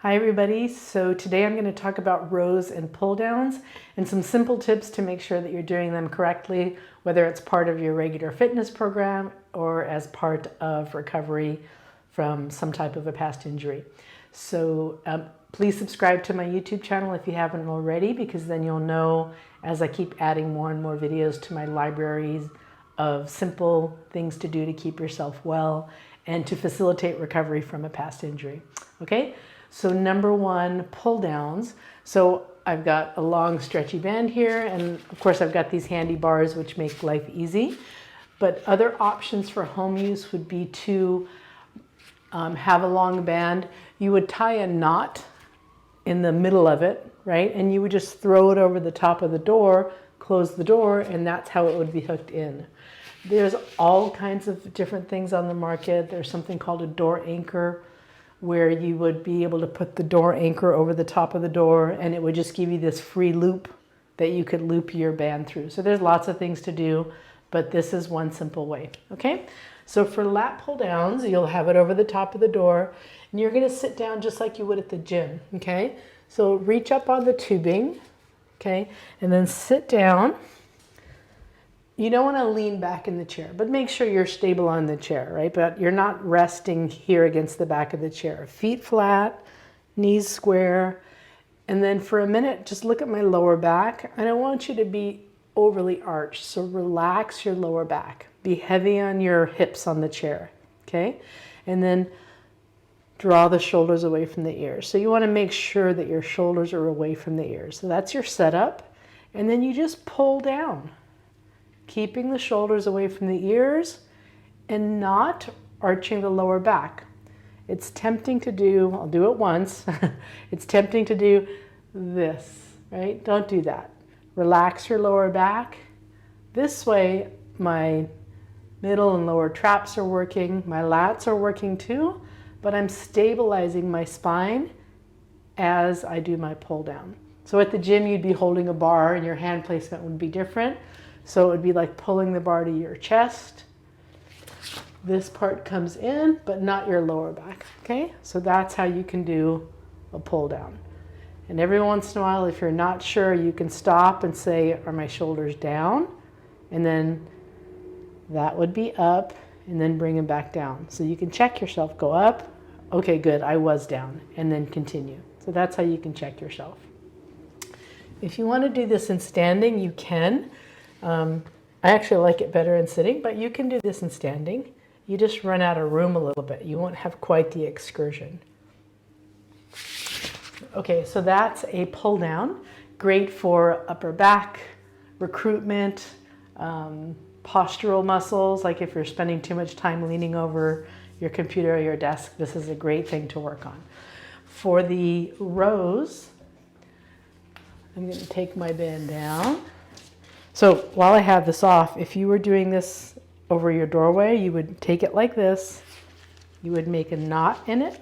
Hi everybody, so today I'm going to talk about rows and pull downs and some simple tips to make sure that you're doing them correctly, whether it's part of your regular fitness program or as part of recovery from some type of a past injury. So please subscribe to my YouTube channel if you haven't already, because then you'll know as I keep adding more and more videos to my libraries of simple things to do to keep yourself well and to facilitate recovery from a past injury. Okay? So number one, pull downs. So I've got a long stretchy band here, and of course I've got these handy bars which make life easy. But other options for home use would be to have a long band. You would tie a knot in the middle of it, right? And you would just throw it over the top of the door, close the door, and that's how it would be hooked in. There's all kinds of different things on the market. There's something called a door anchor, where you would be able to put the door anchor over the top of the door and it would just give you this free loop that you could loop your band through. So there's lots of things to do, but this is one simple way, okay? So for lat pull downs, you'll have it over the top of the door and you're gonna sit down just like you would at the gym, okay? So reach up on the tubing, okay? And then sit down. You don't want to lean back in the chair, but make sure you're stable on the chair, right? But you're not resting here against the back of the chair. Feet flat, knees square. And then for a minute, just look at my lower back. I don't want you to be overly arched, so relax your lower back. Be heavy on your hips on the chair, okay? And then draw the shoulders away from the ears. So you want to make sure that your shoulders are away from the ears. So that's your setup. And then you just pull down, keeping the shoulders away from the ears and not arching the lower back. It's tempting to do, I'll do it once, it's tempting to do this, right? Don't do that. Relax your lower back. This way, my middle and lower traps are working, my lats are working too, but I'm stabilizing my spine as I do my pull down. So at the gym, you'd be holding a bar and your hand placement would be different. So it would be like pulling the bar to your chest. This part comes in, but not your lower back, okay? So that's how you can do a pull down. And every once in a while, if you're not sure, you can stop and say, are my shoulders down? And then that would be up, and then bring them back down. So you can check yourself, go up, okay, good, I was down, and then continue. So that's how you can check yourself. If you want to do this in standing, you can. I actually like it better in sitting, but you can do this in standing. You just run out of room a little bit. You won't have quite the excursion. Okay, so that's a pull down. Great for upper back, recruitment, postural muscles, like if you're spending too much time leaning over your computer or your desk, this is a great thing to work on. For the rows, I'm going to take my band down. So while I have this off, if you were doing this over your doorway, you would take it like this. You would make a knot in it.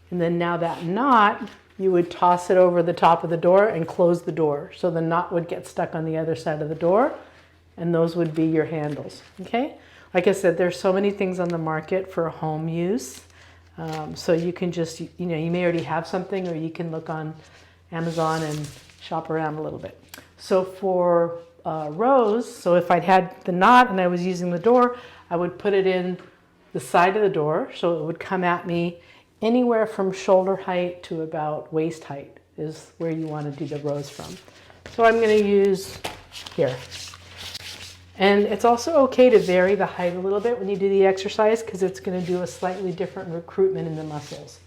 And then now that knot, you would toss it over the top of the door and close the door. So the knot would get stuck on the other side of the door, and those would be your handles, okay? Like I said, there's so many things on the market for home use. So you can just, you may already have something, or you can look on Amazon and shop around a little bit. So for rows, so if I'd had the knot and I was using the door, I would put it in the side of the door so it would come at me anywhere from shoulder height to about waist height is where you want to do the rows from. So I'm going to use here. And it's also okay to vary the height a little bit when you do the exercise, because it's going to do a slightly different recruitment in the muscles.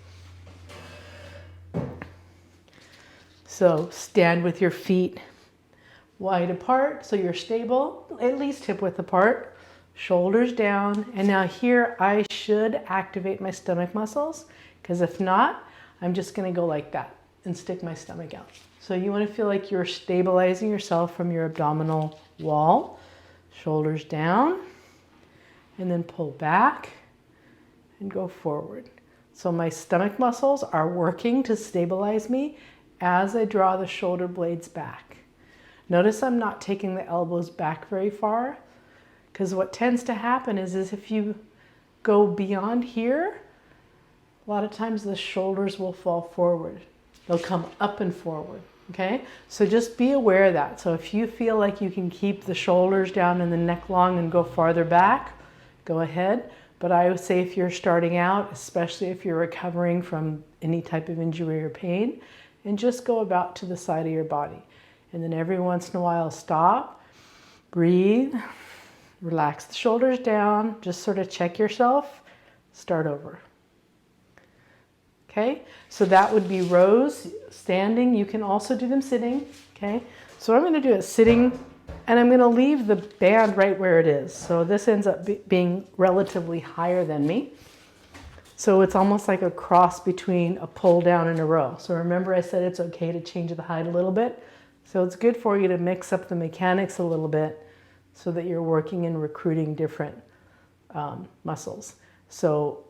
So stand with your feet wide apart so you're stable, at least hip width apart, shoulders down. And now here I should activate my stomach muscles, because if not, I'm just going to go like that and stick my stomach out. So you want to feel like you're stabilizing yourself from your abdominal wall. Shoulders down, and then pull back and go forward. So my stomach muscles are working to stabilize me as I draw the shoulder blades back. Notice I'm not taking the elbows back very far, because what tends to happen is if you go beyond here, a lot of times the shoulders will fall forward. They'll come up and forward, okay? So just be aware of that. So if you feel like you can keep the shoulders down and the neck long and go farther back, go ahead. But I would say if you're starting out, especially if you're recovering from any type of injury or pain, and just go about to the side of your body. And then every once in a while, stop, breathe, relax the shoulders down, just sort of check yourself, start over. Okay, so that would be rows, standing. You can also do them sitting, okay? So I'm gonna do it sitting, and I'm gonna leave the band right where it is. So this ends up being relatively higher than me. So it's almost like a cross between a pull down and a row. So remember I said it's okay to change the height a little bit. So it's good for you to mix up the mechanics a little bit so that you're working and recruiting different muscles. So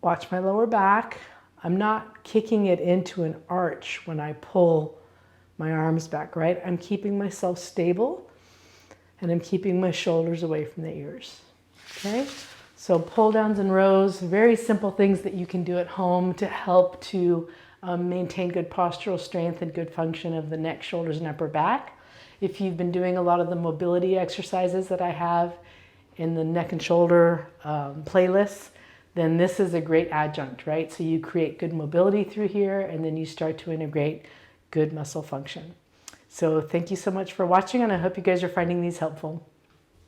watch my lower back. I'm not kicking it into an arch when I pull my arms back, right? I'm keeping myself stable and I'm keeping my shoulders away from the ears, okay? So pull downs and rows, very simple things that you can do at home to help to maintain good postural strength and good function of the neck, shoulders, and upper back. If you've been doing a lot of the mobility exercises that I have in the neck and shoulder playlists, then this is a great adjunct, right? So you create good mobility through here, and then you start to integrate good muscle function. So thank you so much for watching, and I hope you guys are finding these helpful.